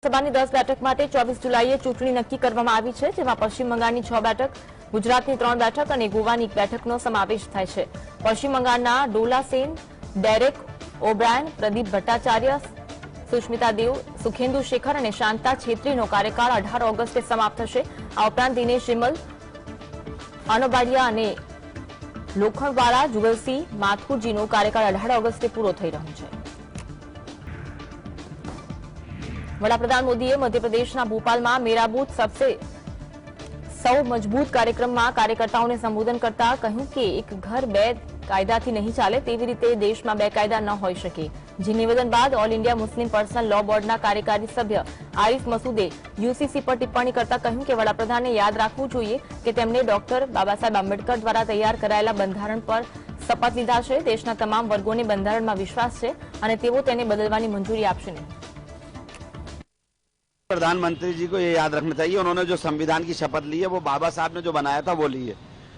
સભાની 10 બેઠક માટે 24 જુલાઈએ ચૂંટણી નક્કી કરવામાં આવી છે, જેમાં પશ્ચિમ બંગાળની 6 બેઠક, ગુજરાતની 3 બેઠક અને ગોવાની 1 બેઠકનો સમાવેશ થાય છે। પશ્ચિમ બંગાળના ડોલા સેન, ડેરેક ઓબ્રાયન, પ્રદીપ ભટ્ટાચાર્ય, સુષ્મિતા દેવ, સુખેન્દુ શેખર અને શાંતા છેત્રીનો કાર્યકાળ 18 ઓગસ્ટે સમાપ્ત થશે। આ ઉપરાંત દિનેશ વિમલ, આનોબાડિયા અને લોખંડવાળા જુગલસિંહ માથુરજીનો કાર્યકાળ 18 ઓગસ્ટે પૂરો થઈ રહ્યો છે। वडाप्रधान मोदीए मध्यप्रदेशना भोपालमां मेरा बूथ सबसे सौ मजबूत कार्यक्रममां कार्यकर्ताओने संबोधन करता कह्युं के एक घर बे कायदाथी नहीं चाले तेवी रीते देशमां बे कायदा न होई शके। जे निवेदन बाद all India Muslim personal law बोर्डना कार्यकारी सभ्य आरिफ मसूदे यूसीसी पर टिप्पणी करता कह्युं के वडाप्रधाने याद राखवुं जोईए के तेमणे डॉक्टर बाबासाहेब आंबेडकर द्वारा तैयार करायेला बंधारण पर शपथ लीधा छे। देशना तमाम वर्गोने बंधारणमां विश्वास छे अने तेओ तेने बदलवानी मंजूरी आपशे नहीं। प्रधानमंत्री जी को ये याद रखना चाहिए, उन्होंने जो संविधान की शपथ ली है वो बाबा साहब ने जो बनाया था वो ली है।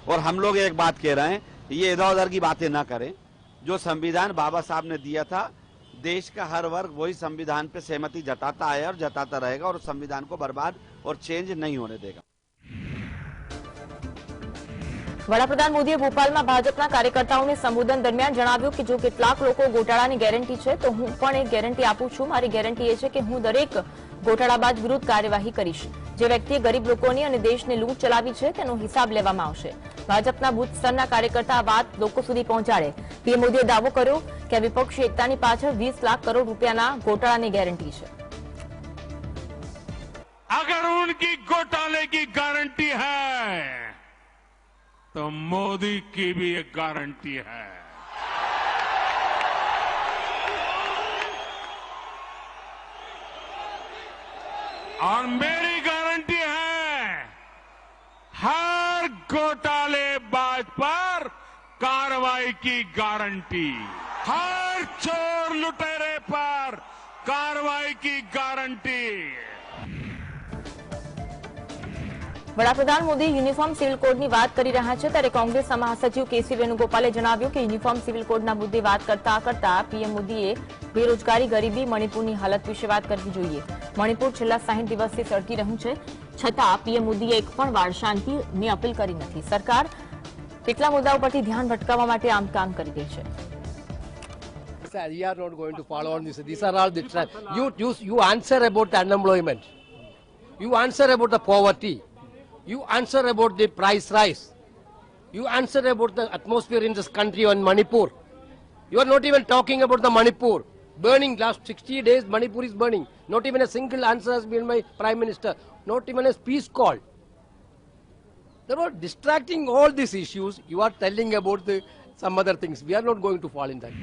और हम लोग एक बात कह रहे हैं, ये इधर उधर की बातें ना करें। जो संविधान बाबा साहब ने दिया था, देश का हर वर्ग वही संविधान पे सहमति जताता है और जताता रहेगा और संविधान को बर्बाद और चेंज नहीं होने देगा। वडाप्रधान मोदीए भोपालमां भाजपना कार्यकर्ताओने संबोधन दरमियान जणाव्युं के जो केटलाक लोको घोटाळानी गेरंटी छे तो हूँ पण एक गेरंटी आपું છું। मारी गेरंटी ए छे के हूँ दरेक घोटाळाबाज विरुद्ध कार्यवाही करीश। जे व्यक्तिए गरीब लोकोनी अने देशने लूंट चलावी छे तेनो हिसाब लेवामां आवशे। भाजपना बूथ स्तરના કાર્યકર્તા આ વાત લોકો સુધી પહોંચાડે। પીએમ મોદીએ દાવો કર્યો કે વિપક્ષી એકતાની પાછળ 20 લાખ કરોડ રૂપિયાના ઘોટાળાની ગેરંટી છે। अगर उनकी घोटाले की गारंटी है तो मोदी की भी एक गारंटी है। और मेरी गारंटी है, हर घोटालेबाज पर कार्रवाई की गारंटी, हर चोर लुटेरे पर कार्रवाई की गारंटी। वडाप्रधान मोदी यूनिफॉर्म सिविल कोडनी बात करी रह्या छे त्यारे कोंग्रेसना महासचिव केसी वेणुगोपाले जणाव्युं के यूनिफॉर्म सिविल कोडना मुद्दे बात करता पीएम मोदीए बेरोजगारी, गरीबी, मणिपुरनी हालत विषे बात करवी जोईए। मणिपुर छेल्ला 60 दिवसथी सळगी રહ્યું છે, છતાં પીએમ મોદીએ એક પણ વાર શાંતિની અપીલ કરી નથી। સરકાર કેટલા મુદ્દાઓ પરથી ધ્યાન ભટકાવવા માટે આમ કામ કરી રહી છે। We are not going to follow on this. These are all the you answer about the unemployment. You answer about the poverty. You answer about the price rise. You answer about the atmosphere in this country on Manipur. You are not even talking about the Manipur. Burning last 60 days, Manipur is burning. Not even a single answer has been by Prime Minister. Not even a peace call. They are distracting all these issues. You are telling about some other things. We are not going to fall in that.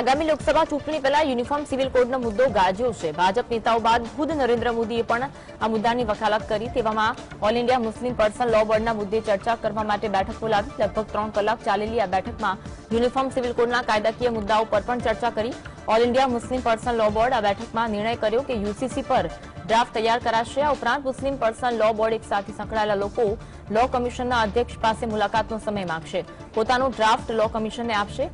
આગામી લોકસભા ચૂંટણી પહેલા uniform civil કોડનો મુદ્દો ગાજ્યો છે। ભાજપ નેતાઓ બાદ ખુદ નરેન્દ્ર મોદીએ પણ આ મુદ્દાની વકાલત કરી। તેવામાં ઓલ ઇન્ડિયા મુસ્લિમ પર્સનલ લॉ બોર્ડના મુદ્દે ચર્ચા કરવા માટે બેઠક બોલાવી। લગભગ 3 કલાક ચાલેલી આ બેઠકમાં યુનિફોર્મ સિવિલ કોડના કાયદાકીય મુદ્દાઓ પર પણ ચર્ચા કરી। All India Muslim personal law board આ બેઠકમાં નિર્ણય કર્યો કે यूसीसी પર ડ્રાફ્ટ તૈયાર કરાશે। આ ઉપરાંત મુસ્લિમ પર્સનલ લॉ બોર્ડ એક સાથે સંકળાયેલા લોકો લॉ કમિશનના અધ્યક્ષ પાસે મુલાકાતનો સમય માંગશે, પોતાનો ડ્રાફ્ટ લॉ કમિશનને આપશે।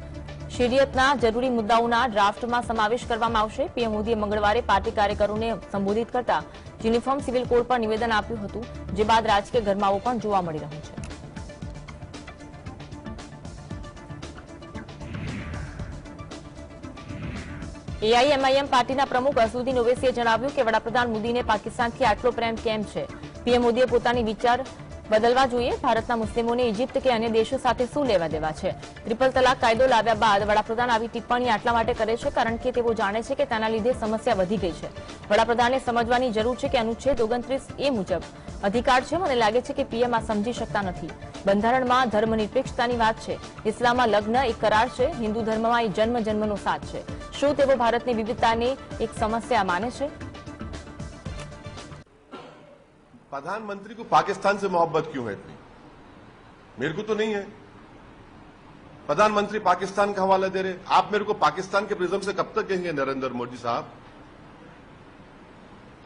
શરીયતના જરૂરી મુદ્દાઓના ડ્રાફ્ટમાં સમાવેશ કરવામાં આવશે। પીએમ મોદીએ મંગળવારે પાર્ટી કાર્યકરોને સંબોધિત કરતા યુનિફોર્મ સિવિલ કોડ પર નિવેદન આપ્યું હતું, જે બાદ રાજકીય ગરમાવો પણ જોવા મળી રહ્યો છે। એઆઈએમઆઈએમ પાર્ટીના પ્રમુખ અસદુદ્દીન ઓવૈસીએ જણાવ્યું કે વડાપ્રધાન મોદીને પાકિસ્તાનથી આટલો પ્રેમ કેમ છે। પીએમ મોદીએ પોતાની વિચાર બદલવા જોઈએ। ભારતના મુસ્લિમોને ઇજિપ્ત કે અન્ય દેશો સાથે શું લેવા દેવા છે। ટ્રિપલ તલાક કાયદો લાવ્યા બાદ વડાપ્રધાન આવી ટિપ્પણી આટલા માટે કરે છે કારણ કે તેઓ જાણે છે કે તેના લીધે સમસ્યા વધી ગઈ છે। વડાપ્રધાને સમજવાની જરૂર છે કે અનુચ્છેદ 29A મુજબ અધિકાર છે। મને લાગે છે કે પીએમ આ સમજી શકતા નથી। બંધારણમાં ધર્મનિરપેક્ષતાની વાત છે। ઇસ્લામમાં લગ્ન એક કરાર છે। હિન્દુ ધર્મમાં એ જન્મ જન્મનો સાથ છે। શું તેઓ ભારતની વિવિધતાને એક સમસ્યા માને છે? प्रधानमंत्री को पाकिस्तान से मोहब्बत क्यों है इतनी? मेरे को तो नहीं है। प्रधानमंत्री पाकिस्तान का हवाला दे रहे। आप मेरे को पाकिस्तान के प्रिज्म से कब तक कहेंगे नरेंद्र मोदी साहब?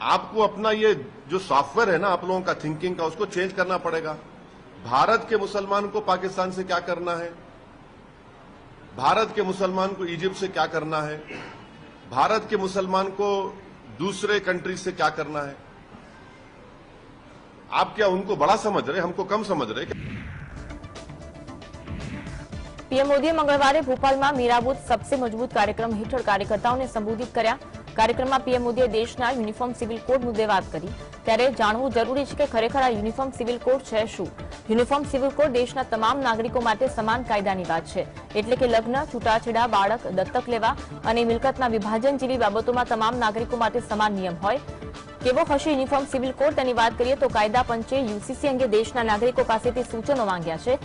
आपको अपना ये जो सॉफ्टवेयर है ना आप लोगों का थिंकिंग का, उसको चेंज करना पड़ेगा। भारत के मुसलमान को पाकिस्तान से क्या करना है, भारत के मुसलमान को इजिप्ट से क्या करना है, भारत के मुसलमान को दूसरे कंट्री से क्या करना है? आप क्या उनको बड़ा समझ रहे, हमको कम समझ रहे? પીએમ મોદીએ મંગળવારે ભોપાલમાં મેરા બૂથ સબસે મજબૂત કાર્યક્રમ હેઠળ કાર્યકર્તાઓને સંબોધિત કર્યા। કાર્યક્રમમાં પીએમ મોદીએ દેશના યુનિફોર્મ સિવિલ કોડ મુદ્દે વાત કરી। ત્યારે જાણવું જરૂરી છે કે ખરેખર આ યુનિફોર્મ સિવિલ કોડ છે શું? યુનિફોર્મ સિવિલ કોડ દેશના તમામ નાગરિકો માટે સમાન કાયદાની વાત છે, એટલે કે લગ્ન, છૂટાછેડા, બાળક દત્તક લેવા અને મિલકતના વિભાજન જેવી બાબતોમાં તમામ નાગરિકો માટે સમાન નિયમ હોય। કેવો હશે યુનિફોર્મ સિવિલ કોડ તેની વાત કરીએ તો કાયદા પંચે યુસીસી અંગે દેશના નાગરિકો પાસેથી સૂચનો માંગ્યા છે,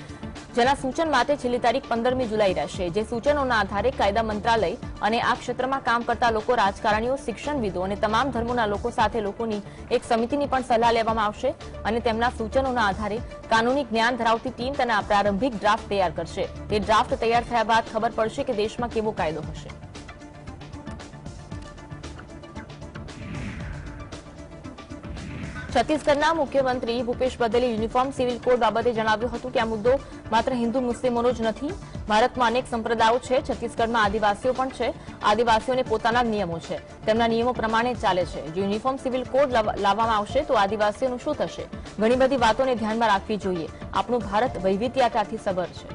જેના સૂચન માટે છેલ્લી તારીખ 15મી જુલાઈ રહેશે। જે સૂચનોના આધારે કાયદા મંત્રાલય અને આ ક્ષેત્રમાં કામ કરતા લોકો, રાજકારણીઓ, શિક્ષણવિદો અને તમામ ધર્મોના લોકો સાથે લોકોની એક સમિતિની પણ સલાહ લેવામાં આવશે અને તેમના સૂચનોના આધારે કાનૂની જ્ઞાન ધરાવતી ટીમ તેના પ્રારંભિક ડ્રાફ્ટ તૈયાર કરશે। તે ડ્રાફ્ટ તૈયાર થયા બાદ ખબર પડશે કે દેશમાં કેવો કાયદો હશે। છત્તીસગઢના મુખ્યમંત્રી ભૂપેશ બઘેલે યુનિફોર્મ સિવિલ કોડ બાબતે જણાવ્યું હતું કે આ મુદ્દો માત્ર હિન્દુ મુસ્લિમોનો જ નથી। ભારતમાં અનેક સંપ્રદાયો છે, છત્તીસગઢમાં આદિવાસીઓ પણ છે। આદિવાસીઓને પોતાના નિયમો છે, તેમના નિયમો પ્રમાણે ચાલે છે। જો યુનિફોર્મ સિવિલ કોડ લાવવામાં આવશે તો આદિવાસીઓનું શું થશે? ઘણી બધી વાતોને ધ્યાનમાં રાખવી જોઈએ। આપણું ભારત વૈવિધ્યતાથી સભર છે।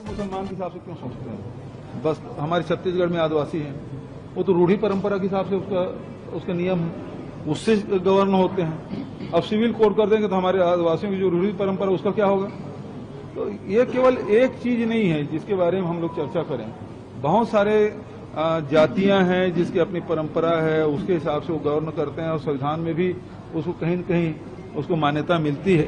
मुसलमान के हिसाब से क्यों सोचते हैं? बस हमारे छत्तीसगढ़ में आदिवासी हैं, वो तो रूढ़ी परंपरा के हिसाब से उसके नियम उससे गवर्न होते हैं। अब सिविल कोड कर देंगे तो हमारे आदिवासियों की जो रूढ़ी परंपरा उसका क्या होगा? तो ये केवल एक चीज नहीं है जिसके बारे में हम लोग चर्चा करें। बहुत सारे जातियां हैं जिसकी अपनी परंपरा है, उसके हिसाब से वो गवर्न करते हैं और संविधान में भी उसको कहीं न कहीं उसको मान्यता मिलती है।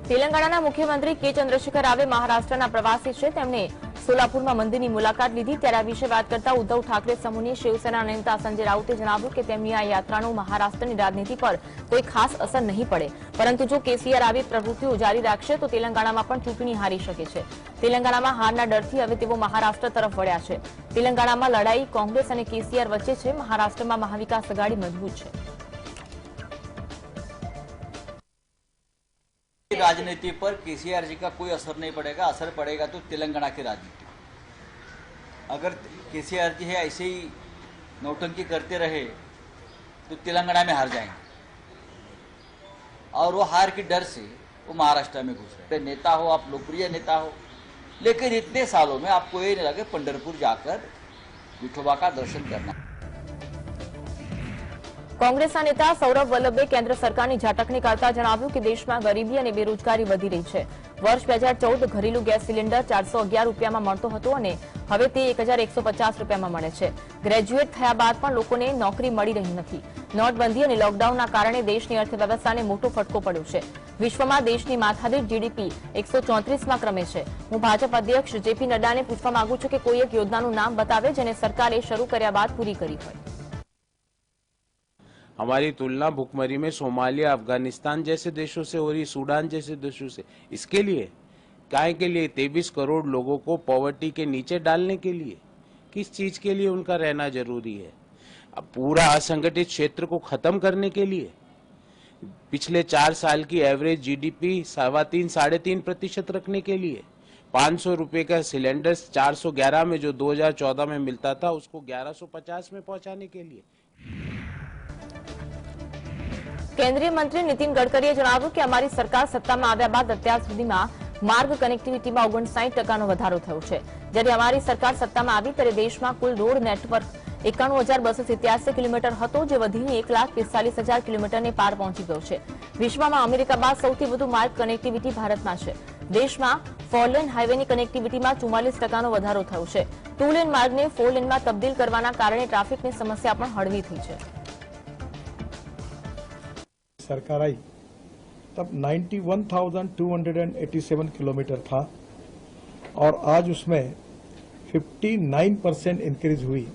તેલંગાણાના મુખ્યમંત્રી કે ચંદ્રશેખર રાવે મહારાષ્ટ્રના પ્રવાસી છે। તેમણે સોલાપુરમાં મંદિરની મુલાકાત લીધી। ત્યારે આ વિશે વાત કરતા ઉદ્ધવ ઠાકરે સમૂહની શિવસેના નેતા સંજય રાઉતે જણાવ્યું કે તેમની આ યાત્રાનો મહારાષ્ટ્રની રાજનીતિ પર કોઈ ખાસ અસર નહીં પડે, પરંતુ જો કેસીઆર આવી પ્રવૃત્તિઓ જારી રાખશે તો તેલંગાણામાં પણ ચૂંટણી હારી શકે છે। તેલંગાણામાં હારના ડરથી હવે તેઓ મહારાષ્ટ્ર તરફ વળ્યા છે। તેલંગાણામાં લડાઈ કોંગ્રેસ અને કેસીઆર વચ્ચે છે, મહારાષ્ટ્રમાં મહાવિકાસ અઘાડી મજબૂત છે। राजनीति पर केसीआर जी का कोई असर नहीं पड़ेगा। असर पड़ेगा तो तेलंगाना की राजनीति। अगर केसीआर जी है ऐसे ही नौटंकी करते रहे तो तेलंगाना में हार जाएंगे और वो हार के डर से वो महाराष्ट्र में घुस रहे। नेता हो आप, लोकप्रिय नेता हो, लेकिन इतने सालों में आपको ये नहीं लगे पंढरपुर जाकर विठोबा का दर्शन करना। કોંગ્રેસના નેતા સૌરભ વલ્લભે કેન્દ્ર સરકારની ઝાટકણી કરતા જણાવ્યું કે દેશમાં ગરીબી અને બેરોજગારી વધી રહી છે। વર્ષ 2014 ઘરેલું ગેસ સિલિન્ડર 411 રૂપિયામાં મળતો હતો અને હવે તે 1150 રૂપિયામાં મળે છે। ગ્રેજ્યુએટ થયા બાદ પણ લોકોને નોકરી મળી રહી નથી। નોટબંધી અને લોકડાઉનના કારણે દેશની અર્થવ્યવસ્થાને મોટો ફટકો પડ્યો છે। વિશ્વમાં દેશની માથાદીઠ જીડીપી 134માં ક્રમે છે। હું ભાજપ અધ્યક્ષ જેપી નડ્ડાને પૂછવા માંગુ છું કે કોઈ એક યોજનાનું નામ બતાવે જેને સરકારે શરૂ કર્યા બાદ પૂરી કરી હોય। हमारी तुलना भुखमरी में सोमालिया, अफगानिस्तान जैसे देशों से हो रही, सूडान जैसे देशों से। इसके लिए काहे के लिए 23 करोड़ लोगों को पॉवर्टी के नीचे डालने के लिए? किस चीज के लिए उनका रहना जरूरी है? अब पूरा असंगठित क्षेत्र को खत्म करने के लिए? पिछले 4 साल की एवरेज जीडीपी 3.5-3.5% रखने के लिए? 500 रुपए का सिलेंडर 411 में जो 2014 में मिलता था उसको 1150 में पहुंचाने के लिए? કેન્દ્રીય મંત્રી નીતિન ગડકરીએ જણાવ્યું કે અમારી સરકાર સત્તામાં આવ્યા બાદ અત્યાર સુધીમાં માર્ગ કનેક્ટિવિટીમાં 59% વધારો થયો છે। જ્યારે અમારી સરકાર સત્તામાં આવી ત્યારે દેશમાં કુલ રોડ નેટવર્ક 91,287 કિલોમીટર હતો, જે વધીને 1,45,000 કિલોમીટરને પાર પહોંચી ગયો છે। વિશ્વમાં અમેરિકા બાદ સૌથી વધુ માર્ગ કનેક્ટિવિટી ભારતમાં છે। દેશમાં 4 લેન હાઈવેની કનેક્ટિવિટીમાં 44%નો વધારો થયો છે। 2 લેન માર્ગને 4 લેનમાં તબદીલ કરવાના કારણે ટ્રાફિકની સમસ્યા પણ હળવી થઈ છે। सरकार आई तब 91,287 किलोमीटर था और आज उसमें 59% इंक्रीज हुई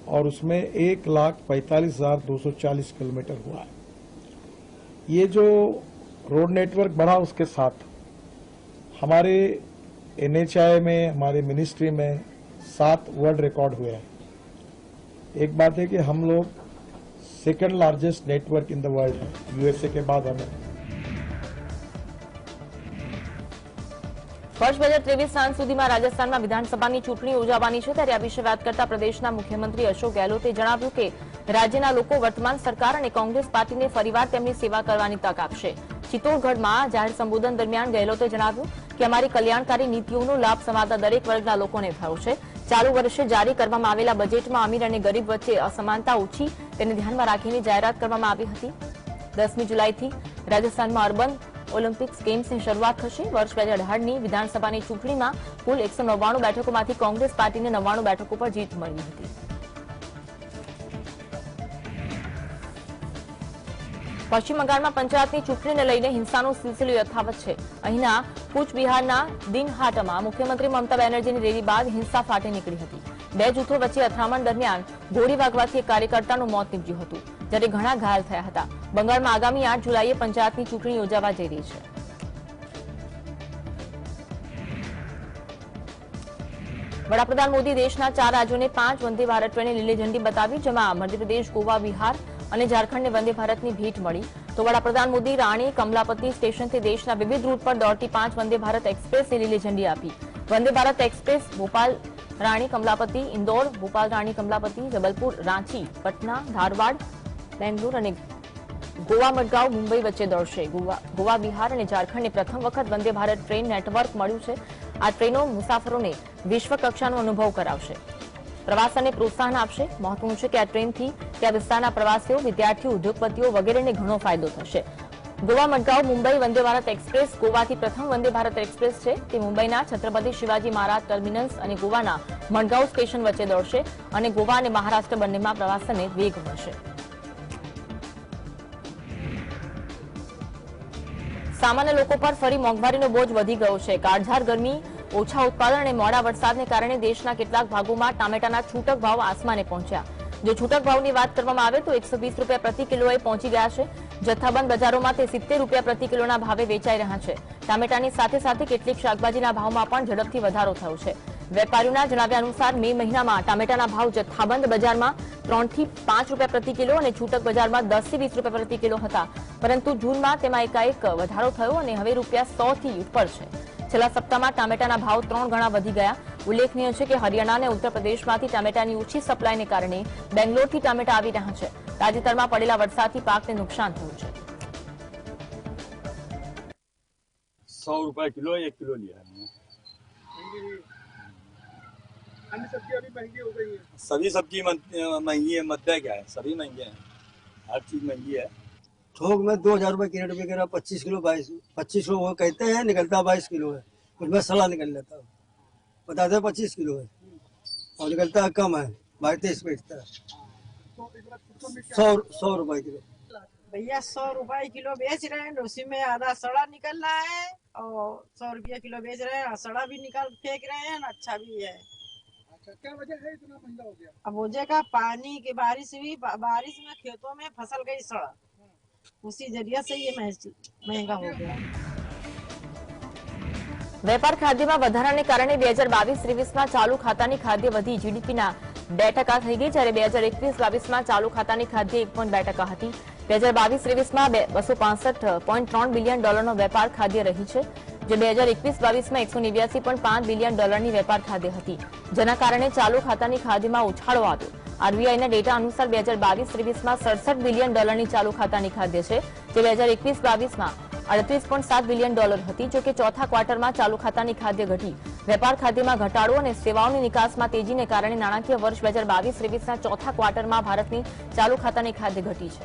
और उसमें 1,45,240 किलोमीटर हुआ है। ये जो रोड नेटवर्क बढ़ा उसके साथ हमारे NHAI में, हमारे मिनिस्ट्री में 7 वर्ल्ड रिकॉर्ड हुए हैं। एक बात है कि हम लोग second largest network in the world है, USA के बाद हमें। વર્ષ 2023 સાંજ સુધીમાં રાજસ્થાનમાં વિધાનસભાની ચૂંટણી યોજાવાની છે, ત્યારે આ વિશે વાત કરતા પ્રદેશના મુખ્યમંત્રી અશોક ગેહલોતે જણાવ્યું કે રાજ્યના લોકો વર્તમાન સરકાર અને કોંગ્રેસ પાર્ટીને ફરીવાર તેમની સેવા કરવાની તક આપશે. ચિત્તોડગઢમાં જાહેર સંબોધન દરમિયાન ગેહલોતે જણાવ્યું કે અમારી કલ્યાણકારી નીતિઓનો લાભ સમાજના દરેક વર્ગના લોકોને થયો છે. ચાલુ વર્ષે જારી કરવામાં આવેલા બજેટમાં અમીર અને ગરીબ વચ્ચે અસમાનતા ઓછી તેને ધ્યાનમાં રાખીને જાહેરાત કરવામાં આવી હતી. 10મી જુલાઈથી રાજસ્થાનમાં અર્બન ઓલિમ્પિક્સ ગેમ્સની શરૂઆત થશે. વર્ષ 2018ની વિધાનસભાની ચૂંટણીમાં કુલ 199 બેઠકોમાંથી કોંગ્રેસ પાર્ટીને 99 બેઠકો પર જીત મળી હતી. પશ્ચિમ બંગાળમાં પંચાયતની ચૂંટણીને લઈને હિંસાનો સિલસિલો યથાવત છે. અહીંના કૂચબિહારના દિનહાટામાં મુખ્યમંત્રી મમતા બેનર્જીની રેલી બાદ હિંસા ફાટી નીકળી હતી. બે જૂથો વચ્ચે અથડામણ દરમિયાન ગોળી વાગવાથી એક કાર્યકર્તાનું મોત નીપજ્યું હતું, જ્યારે ઘણા ઘાયલ થયા હતા. બંગાળમાં આગામી 8 જુલાઈએ પંચાયતની ચૂંટણી યોજાવા જઈ રહી છે. વડાપ્રધાન મોદી દેશના 4 રાજ્યોને 5 વંદે ભારત ટ્રેને લીલી ઝંડી બતાવી, જેમાં મધ્યપ્રદેશ, ગોવા, બિહાર અને ઝારખંડને વંદે ભારતની ભેટ મળી. તો વડાપ્રધાન મોદી રાણી કમલાપતિ સ્ટેશનથી દેશના વિવિધ રૂટ પર દોડતી 5 વંદે ભારત એક્સપ્રેસને લીલી ઝંડી આપી. વંદે ભારત એક્સપ્રેસ ભોપાલ રાણી કમલાપતિ, ઇન્દોર, ભોપાલ રાણી કમલાપતિ, જબલપુર, રાંચી, પટના, ધારવાડ, બેંગ્લોર અને ગોવા મડગાંવ, મુંબઈ વચ્ચે દોડશે. ગોવા, બિહાર અને ઝારખંડને પ્રથમ વખત વંદે ભારત ટ્રેન નેટવર્ક મળ્યું છે. આ ટ્રેનો મુસાફરોને વિશ્વ કક્ષાનો અનુભવ કરાવશે, પ્રવાસનને પ્રોત્સાહન આપશે. મહત્વનું છે કે આ ટ્રેનથી ત્યાં વિસ્તારના પ્રવાસીઓ, વિદ્યાર્થીઓ, ઉદ્યોગપતિઓ વગેરેને ઘણો ફાયદો થશે. ગોવા મડગાંવ મુંબઈ વંદે ભારત એક્સપ્રેસ ગોવાથી પ્રથમ વંદે ભારત એક્સપ્રેસ છે. તે મુંબઈના છત્રપતિ શિવાજી મહારાજ ટર્મિનસ અને ગોવાના મડગાંવ સ્ટેશન વચ્ચે દોડશે અને ગોવા અને મહારાષ્ટ્ર બંનેમાં પ્રવાસનને વેગ મળશે. સામાન્ય લોકો પર ફરી મોંઘવારીનો બોજ વધી ગયો છે. કાળઝાળ ગરમી, ઓછા ઉત્પાદન અને મોડા વરસાદને કારણે દેશના કેટલાક ભાગોમાં ટામેટાના છૂટક ભાવ આસમાને પહોંચ્યા. જો છૂટક ભાવની વાત કરવામાં આવે તો 120 રૂપિયા પ્રતિ કિલોએ પહોંચી ગયા છે. જથ્થાબંધ બજારોમાં તે 70 રૂપિયા પ્રતિ કિલોના ભાવે વેચાઈ રહ્યા છે. ટામેટાની સાથે સાથે કેટલીક શાકભાજીના ભાવમાં પણ ઝડપથી વધારો થયો છે. વેપારીઓના જણાવ્યા અનુસાર મે મહિનામાં ટામેટાના ભાવ જથ્થાબંધ બજારમાં 3 થી 5 રૂપિયા પ્રતિ કિલો અને છૂટક બજારમાં 10 થી 20 રૂપિયા પ્રતિ કિલો હતા, પરંતુ જૂનમાં તેમાં એકાએક વધારો થયો અને હવે રૂપિયા 100 થી ઉપર છે. છેલ્લા સપ્તાહમાં ટામેટાના ભાવ 3 ગણા વધી ગયા. ઉલ્લેખનીય છે કે હરિયાણા અને ઉત્તર પ્રદેશમાંથી ટામેટાની ઓછી સપ્લાયને કારણે બેંગ્લોરથી ટામેટા આવી રહ્યા છે. તાજેતરમાં પડેલા વરસાદથી પાકને નુકસાન થયું છે. 100 रुपए किलो 1 किलो लिया है. अन्य सब्जियां भी महंगी हो गई हैं. सभी सब्जी महंगी है. मद्दा क्या है, सभी महंगे हैं. हर चीज महंगी है. थोक में 2000 रुपए कैरेट बिक रहा, 25 किलो 25 किलो वो कहते हैं, निकलता 22 किलो है. उसमें सड़ा निकल जाता है, बताते 25 किलो है और निकलता कम है, 22-23 बेचता है. 100 रुपए किलो. भैया 100 रुपए किलो बेच रहे हैं, उसी में आधा सड़ा निकल रहा है और 100 रुपया किलो बेच रहे हैं. सड़ा भी निकाल फेंक रहे हैं, अच्छा भी है. अच्छा, क्या वजह है इतना महंगा हो गया? अब वजह का पानी की बारिश हुई, बारिश में खेतों में फसल गई सड़ा, उसी जरिए से ये महंगा हो गया. વેપાર ખાદ્યમાં વધારાને કારણે 2022-23માં ચાલુ ખાતાની ખાદ્ય વધી જીડીપીના 2% થઈ ગઈ, જ્યારે 2021-22માં ચાલુ ખાતાની ખાદ્ય 1.2% હતી. 2022-23માં $265.3 બિલિયન વેપાર ખાદ્ય રહી છે, જે 2021-22માં $189.5 બિલિયન વેપાર ખાદ્ય હતી, જેના કારણે ચાલુ ખાતાની ખાદ્યમાં ઉછાળો આવ્યો. આરબીઆઈના ડેટા અનુસાર 2022-23માં $67 બિલિયન ચાલુ ખાતાની ખાદ્ય છે, જે 2021-22માં $38.7 બિલિયન હતી. જોકે ચોથા ક્વાર્ટરમાં ચાલુ ખાતાની ખાદ્ય ઘટી. વેપાર ખાદ્યમાં ઘટાડો અને સેવાઓની નિકાસમાં તેજીને કારણે નાણાકીય વર્ષ 2022-23ના ચોથા ક્વાર્ટરમાં ભારતની ચાલુ ખાતાની ખાદ્ય ઘટી છે.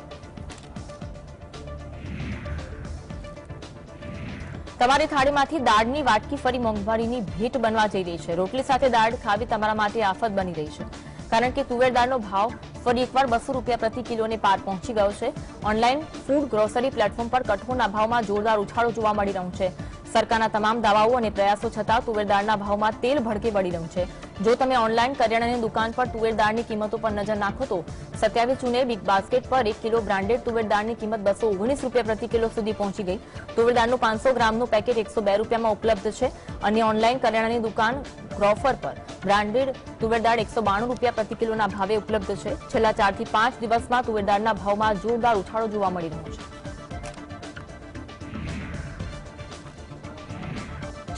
તમારી થાળીમાંથી દાળની વાટકી ફરી મોંઘવારીની ભેટ બનવા જઈ રહી છે. રોટલી સાથે દાળ ખાવી તમારા માટે આફત બની રહી છે, કારણ કે તુવેર દાળનો ભાવ ફરી એકવાર 200 રૂપિયા પ્રતિ કિલોને પાર પહોંચી ગયો છે. ઓનલાઈન ફૂડ ગ્રોસરી પ્લેટફોર્મ પર કઠોળના ભાવમાં જોરદાર ઉછાળો જોવા મળી રહ્યો છે. સરકારના તમામ દાવાઓ અને પ્રયાસો છતાં તુવેર દાળના ભાવમાં તેલ ભડકે વળી રહ્યું છે. જો તમે ઓનલાઈન કરિયાણાની દુકાન પર તુવેર દાળની કિંમતો પર નજર નાખો તો 27 જૂને બિગ બાસ્કેટ પર 1 કિલો બ્રાન્ડેડ તુવેર દાળની કિંમત 219 રૂપિયા પ્રતિ કિલો સુધી પહોંચી ગઈ. તુવેર દાળનું 500 ગ્રામનું પેકેટ 102 રૂપિયામાં ઉપલબ્ધ છે. અન્ય ઓનલાઈન કરિયાણાની દુકાન ગ્રોફર પર બ્રાન્ડેડ તુવેર દાળ 192 રૂપિયા પ્રતિ કિલોના ભાવે ઉપલબ્ધ છે. છેલ્લા 4 થી 5 દિવસમાં તુવેર દાળના ભાવમાં જોરદાર ઉછાળો જોવા મળી રહ્યો છે.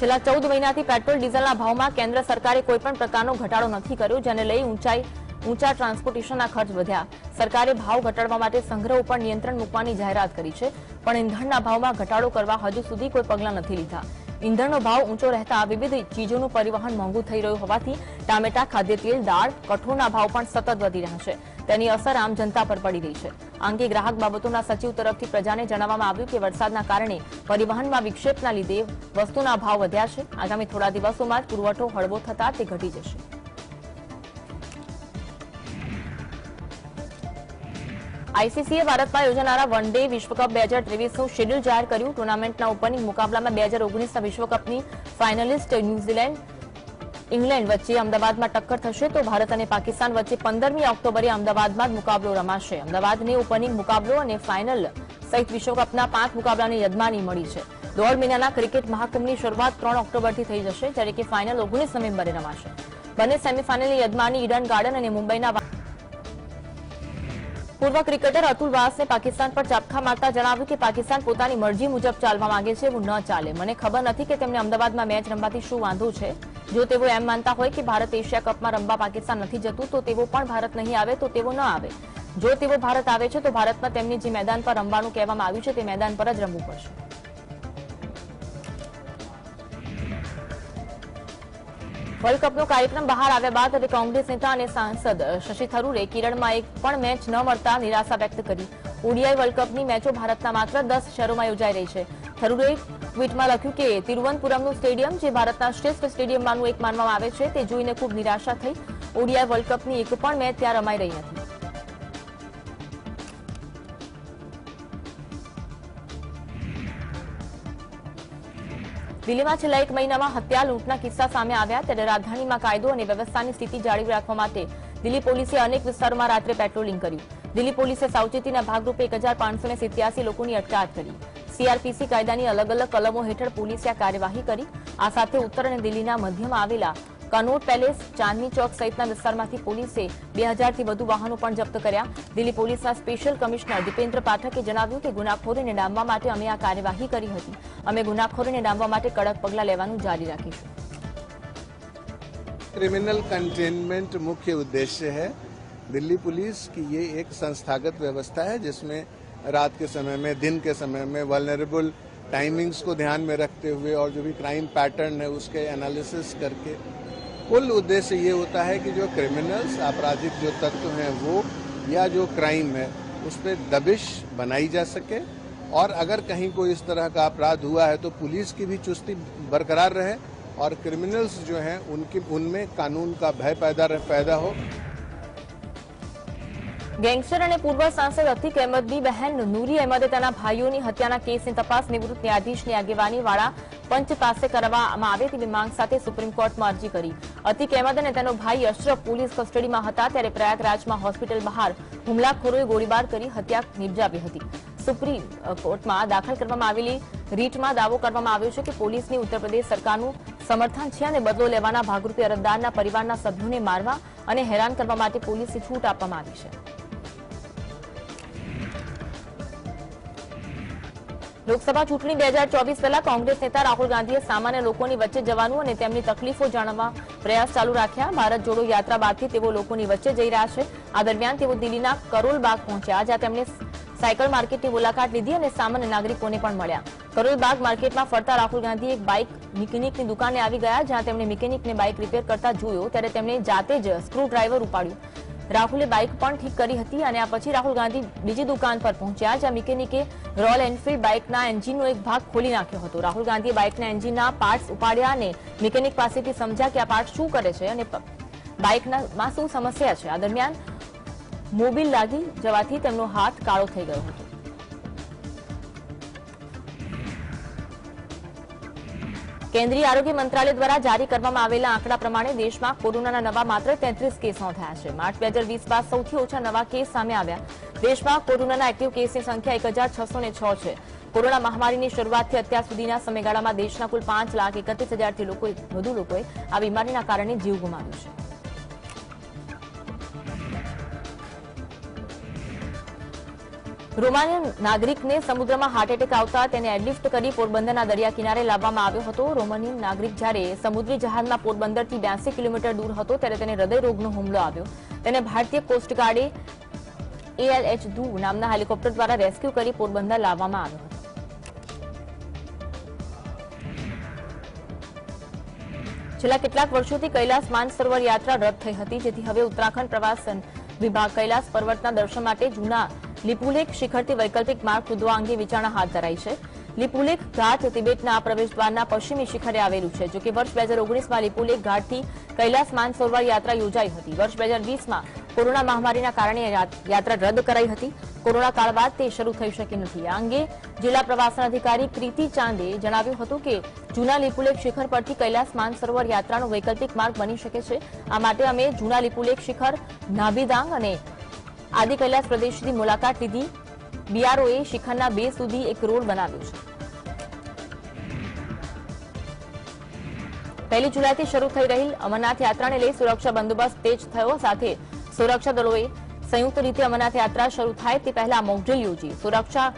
છેલ્લા 14 મહિનાથી પેટ્રોલ ડીઝલના ભાવમાં કેન્દ્ર સરકારે કોઈપણ પ્રકારનો ઘટાડો નથી કર્યો, જેને લઈ ઊંચા ટ્રાન્સપોર્ટેશનના ખર્ચ વધ્યા. સરકારે ભાવ ઘટાડવા માટે સંગ્રહ ઉપર નિયંત્રણ મૂકવાની જાહેરાત કરી છે, પણ ઇંધણના ભાવમાં ઘટાડો કરવા હજુ સુધી કોઈ પગલાં નથી લીધા. ઇંધણનો ભાવ ઊંચો રહેતા વિવિધ ચીજોનું પરિવહન મોંઘું થઈ રહ્યું હોવાથી ટામેટા, ખાદ્યતેલ, દાળ, કઠોળના ભાવ પણ સતત વધી રહ્યા છે. તેની અસર આમ જનતા પર પડી રહી છે. આ અંગે ગ્રાહક બાબતોના સચિવ તરફથી પ્રજાને જણાવવામાં આવ્યું કે વરસાદના કારણે પરિવહનમાં વિક્ષેપના લીધે વસ્તુના ભાવ વધ્યા છે. આગામી થોડા દિવસોમાં જ પુરવઠો હળવો થતા તે ઘટી જશે. આઈસીસીએ ભારતમાં યોજાનારા વન ડે વિશ્વકપ 2023નું શેડ્યુલ જાહેર કર્યું. ટુર્નામેન્ટના ઓપનિંગ મુકાબલામાં 2019ના વિશ્વકપની ફાઇનલિસ્ટ ન્યૂઝીલેન્ડ ઇંગ્લેન્ડ વચ્ચે અમદાવાદમાં ટક્કર થશે, તો ભારત અને પાકિસ્તાન વચ્ચે 15મી ઓક્ટોબરે અમદાવાદમાં જ મુકાબલો રમાશે. અમદાવાદને ઓપનિંગ મુકાબલો અને ફાઇનલ સહિત વિશ્વકપના 5 મુકાબલાની યજમાની મળી છે. 1.5 મહિનાના ક્રિકેટ મહાકુંભની શરૂઆત 3 ઓક્ટોબરથી થઈ જશે, જ્યારે કે ફાઇનલ 19 નવેમ્બરે રમાશે. બંને સેમીફાઇનલની યજમાની ઈડન ગાર્ડન અને મુંબઈના પૂર્વ ક્રિકેટર અતુલ વાસને પાકિસ્તાન પર ચાબખા મારતા જણાવ્યું કે પાકિસ્તાન પોતાની મરજી મુજબ ચાલવા માંગે છે, એવું ન ચાલે. મને ખબર નથી કે તેમને અમદાવાદમાં મેચ રમવાથી શું વાંધો છે. જો તેઓ એમ માનતા હોય કે ભારત એશિયા કપમાં રમવા પાકિસ્તાન નથી જતું, તો તેઓ પણ ભારત નહીં આવે તો તેઓ ન આવે. જો તેઓ ભારત આવે છે તો ભારતમાં તેમને જે મેદાન પર રમવાનું કહેવામાં આવ્યું છે તે મેદાન પર જ રમવું પડશે. વર્લ્ડ કપનો કાર્યક્રમ બહાર આવ્યા બાદ હવે કોંગ્રેસ નેતા અને સાંસદ શશી થરૂરે કેરળમાં એક પણ મેચ ન મળતા નિરાશા વ્યક્ત કરી. ઓડીઆઈ વર્લ્ડ કપની મેચો ભારતના માત્ર 10 શહેરોમાં યોજાઈ રહી છે. થરૂરે ટ્વીટમાં લખ્યું કે તિરુવનંતપુરમનું સ્ટેડિયમ, જે ભારતના શ્રેષ્ઠ સ્ટેડિયમમાંનું એક માનવામાં આવે છે, તે જોઈને ખૂબ નિરાશા થઈ. ઓડીઆઈ વર્લ્ડ કપની એક પણ મેચ ત્યાં રમાઈ રહી નથી. દિલ્હીમાં છેલ્લા 1 મહિનામાં હત્યા, લૂંટના કિસ્સા સામે આવ્યા, ત્યારે રાજધાનીમાં કાયદો અને વ્યવસ્થાની સ્થિતિ જાળવી રાખવા માટે દિલ્હી પોલીસે અનેક વિસ્તારોમાં રાત્રે પેટ્રોલિંગ કર્યું. દિલ્હી પોલીસે સાવચેતીના ભાગરૂપે 1587 લોકોની અટકાયત કરી. સીઆરપીસી કાયદાની અલગ અલગ કલમો હેઠળ પોલીસે આ કાર્યવાહી કરી. આ સાથે ઉત્તર અને દિલ્હીના મધ્યમાં આવેલા કનોટ પેલેસ, ચાંદની ચોક સહિતના વિસ્તારમાંથી પોલીસે 2000થી વધુ વાહનો પણ જપ્ત કર્યા. દિલ્હી પોલીસના સ્પેશિયલ કમિશનર દીપેન્દ્ર પાઠકે જણાવ્યું કે ગુનાખોરીને ડામવા માટે અમે આ કાર્યવાહી કરી હતી. અમે ગુનાખોરીને ડામવા માટે કડક પગલાં લેવાનું જારી રાખીશું. क्रिमिनल कंटेनमेंट मुख्य उद्देश्य है. दिल्ली पुलिस की ये एक संस्थागत व्यवस्था है जिसमें रात के समय में, दिन के समय में वल्नरेबल टाइमिंग्स को ध्यान में रखते हुए और जो भी क्राइम पैटर्न है उसके एनालिसिस करके कुल उद्देश्य ये होता है कि जो क्रिमिनल्स, आपराधिक जो तत्व हैं वो या जो क्राइम है उस पर दबिश बनाई जा सके, और अगर कहीं कोई इस तरह का अपराध हुआ है तो पुलिस की भी चुस्ती बरकरार रहे और क्रिमिनल्स जो हैं उनमें कानून का भय पैदा हो. ગેંગસ્ટર અને પૂર્વ સાંસદ અતિક અહેમદની બહેન નૂરી અહેમદે તેના ભાઈઓની હત્યાના કેસની તપાસ નિવૃત્ત ન્યાયાધીશની આગેવાનીવાળા પંચ પાસે કરવામાં આવે તેવી માંગ સાથે સુપ્રીમ કોર્ટમાં અરજી કરી. અતિક અહેમદ અને તેનો ભાઈ અશરફ પોલીસ કસ્ટડીમાં હતા, ત્યારે પ્રયાગરાજમાં હોસ્પિટલ બહાર હુમલાખોરોએ ગોળીબાર કરી હત્યા નિપજાવી હતી. સુપ્રીમ કોર્ટમાં દાખલ કરવામાં આવેલી રીટમાં દાવો કરવામાં આવ્યો છે કે પોલીસની ઉત્તર પ્રદેશ સરકારનું સમર્થન છે અને બદલો લેવાના ભાગરૂપે અરજદારના પરિવારના સભ્યોને મારવા અને હેરાન કરવા માટે પોલીસને છૂટ આપવામાં આવી છે. લોકસભા ચૂંટણી 2024 પહેલા કોંગ્રેસ નેતા રાહુલ ગાંધીએ સામાન્ય લોકોની વચ્ચે જવાનું અને તેમની તકલીફો જાણવા પ્રયાસ ચાલુ રાખ્યા. ભારત જોડો યાત્રા બાદથી તેઓ લોકોની વચ્ચે જઈ રહ્યા છે. આ દરમિયાન તેઓ દિલ્હીના કરોલ બાગ પહોંચ્યા, જ્યાં તેમણે સાયકલ માર્કેટની મુલાકાત લીધી અને સામાન્ય નાગરિકોને પણ મળ્યા. કરોલ બાગ માર્કેટમાં ફરતા રાહુલ ગાંધી એક બાઇક મિકેનિકની દુકાને આવી ગયા, જ્યાં તેમણે મિકેનિકને બાઇક રિપેર કરતા જોયો, ત્યારે તેમણે જાતે જ સ્ક્રૂ ડ્રાઈવર ઉપાડ્યું. રાહુલે બાઇક પણ ઠીક કરી હતી અને આ પછી રાહુલ ગાંધી બીજી દુકાન પર પહોંચ્યા, જ્યાં મિકેનિકે રોયલ એનફિલ્ડ બાઇકના એન્જિનનો એક ભાગ ખોલી નાખ્યો હતો. રાહુલ ગાંધીએ બાઇકના એન્જિનના પાર્ટ્સ ઉપાડ્યા અને મિકેનિક પાસેથી સમજ્યા કે આ પાર્ટ શું કરે છે અને બાઇકમાં શું સમસ્યા છે. આ દરમિયાન મોબિલ લાગી જવાથી તેમનો હાથ કાળો થઈ ગયો હતો. કેન્દ્રીય આરોગ્ય મંત્રાલય દ્વારા જારી કરવામાં આવેલા આંકડા પ્રમાણે દેશમાં કોરોનાના નવા માત્ર 33 કેસ નોંધાયા છે. માર્ચ 2020 બાદ સૌથી ઓછા નવા કેસ સામે આવ્યા. દેશમાં કોરોનાના એક્ટિવ કેસની સંખ્યા 1606 છે. કોરોના મહામારીની શરૂઆતથી અત્યાર સુધીના સમયગાળામાં દેશના કુલ 5,31,000થી વધુ લોકોએ આ બીમારીના કારણે જીવ ગુમાવ્યો છે. રોમાનિયન નાગરિકને સમુદ્રમાં હાર્ટ એટેક આવતા તેને એરલિફ્ટ કરી પોરબંદરના દરિયા કિનારે લાવવામાં આવ્યો હતો. રોમાનિયન નાગરિક જ્યારે સમુદ્રી જહાજમાં પોરબંદરથી 82 કિલોમીટર દૂર હતો ત્યારે તેને હૃદય રોગનો હુમલો આવ્યો. તેને ભારતીય કોસ્ટગાર્ડે ALH-2 નામના હેલિકોપ્ટર દ્વારા રેસ્ક્યુ કરી પોરબંદર લાવવામાં આવ્યો હતો. છેલ્લા કેટલાક વર્ષોથી કૈલાસ માનસરોવર યાત્રા રદ થઈ હતી, જેથી હવે ઉત્તરાખંડ પ્રવાસન વિભાગ કૈલાસ પર્વતના દર્શન માટે જૂના લિપુલેખ શિખરથી વૈકલ્પિક માર્ગ ખોદવા અંગે વિચારણા હાથ ધરાઈ છે. લિપુલેખ ઘાટ તિબેટના પ્રવેશદ્વારના પશ્ચિમી શિખરે આવેલું છે. જોકે વર્ષ 2019માં લિપુલેખ ઘાટથી કૈલાસ માનસરોવર યાત્રા યોજાઈ હતી. વર્ષ 2020માં કોરોના મહામારીના કારણે યાત્રા રદ કરાઈ હતી. કોરોના કાળ બાદ તે શરૂ થઈ શકી નથી. આ અંગે જિલ્લા પ્રવાસન અધિકારી કૃતિ ચાંદે જણાવ્યું હતું કે જૂના લિપુલેખ શિખર પરથી કૈલાસ માનસરોવર યાત્રાનો વૈકલ્પિક માર્ગ બની શકે છે. આ માટે અમે જૂના લિપુલેખ શિખર, નાભિદાંગ અને આદિ કૈલાસ પ્રદેશની મુલાકાત લીધી. BROએ શિખરના બેઝ સુધી એક રોડ બનાવ્યો છે. 1 જુલાઈથી શરૂ થઈ રહેલ અમરનાથ યાત્રાને લઈ સુરક્ષા બંદોબસ્ત તેજ થયો. સાથે સુરક્ષા દળોએ સંયુક્ત રીતે અમરનાથ યાત્રા શરૂ થાય તે પહેલા મોકડ્રીલ યોજી સુરક્ષા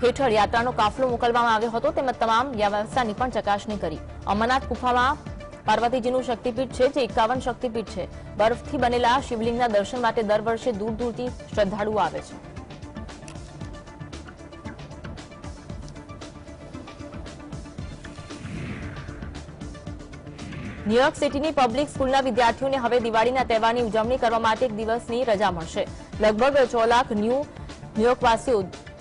હેઠળ યાત્રાનો કાફલો મોકલવામાં આવ્યો હતો. તેમજ તમામ વ્યવસ્થાની પણ ચકાસણી કરી. અમરનાથ ગુફામાં પાર્વતીજીનું શક્તિપીઠ છે, જે 51 શક્તિપીઠ છે. બરફથી બનેલા શિવલિંગના દર્શન માટે દર વર્ષે દૂર દૂરથી શ્રદ્ધાળુઓ આવે છે. ન્યુયોર્ક સિટીની પબ્લિક સ્કૂલના વિદ્યાર્થીઓને હવે દિવાળીના તહેવારની ઉજવણી કરવા માટે 1 દિવસની રજા મળશે. લગભગ 6 લાખ ન્યુયોર્કવાસીઓ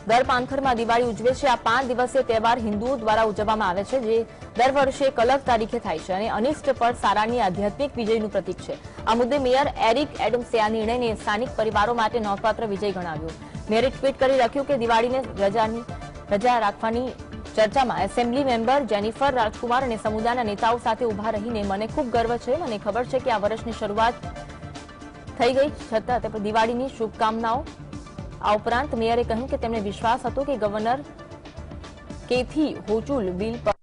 દર પાનખરમાં દિવાળી ઉજવે છે. આ 5 દિવસીય તહેવાર હિન્દુઓ દ્વારા ઉજવવામાં આવે છે, જે દર વર્ષે એક અલગ તારીખે થાય છે અને અનિષ્ટ પર સારાની આધ્યાત્મિક વિજયનું પ્રતીક છે. આ મુદ્દે મેયર એરિક એડમ્સે આ નિર્ણયને સ્થાનિક પરિવારો માટે નોંધપાત્ર વિજય ગણાવ્યો. મેયરે ટ્વીટ કરી લખ્યું કે દિવાળીને રજા રાખવાની ચર્ચામાં એસેમ્બલી મેમ્બર જેનિફર રાજકુમાર અને સમુદાયના નેતાઓ સાથે ઉભા રહીને મને ખૂબ ગર્વ છે. મને ખબર છે કે આ વર્ષની શરૂઆત થઈ ગઈ છતાં તે દિવાળીની શુભકામનાઓ. આ ઉપરાંત મેયરે કહ્યું કે તેમને વિશ્વાસ હતો કે ગવર્નર કેથી હોચુલ બિલ પર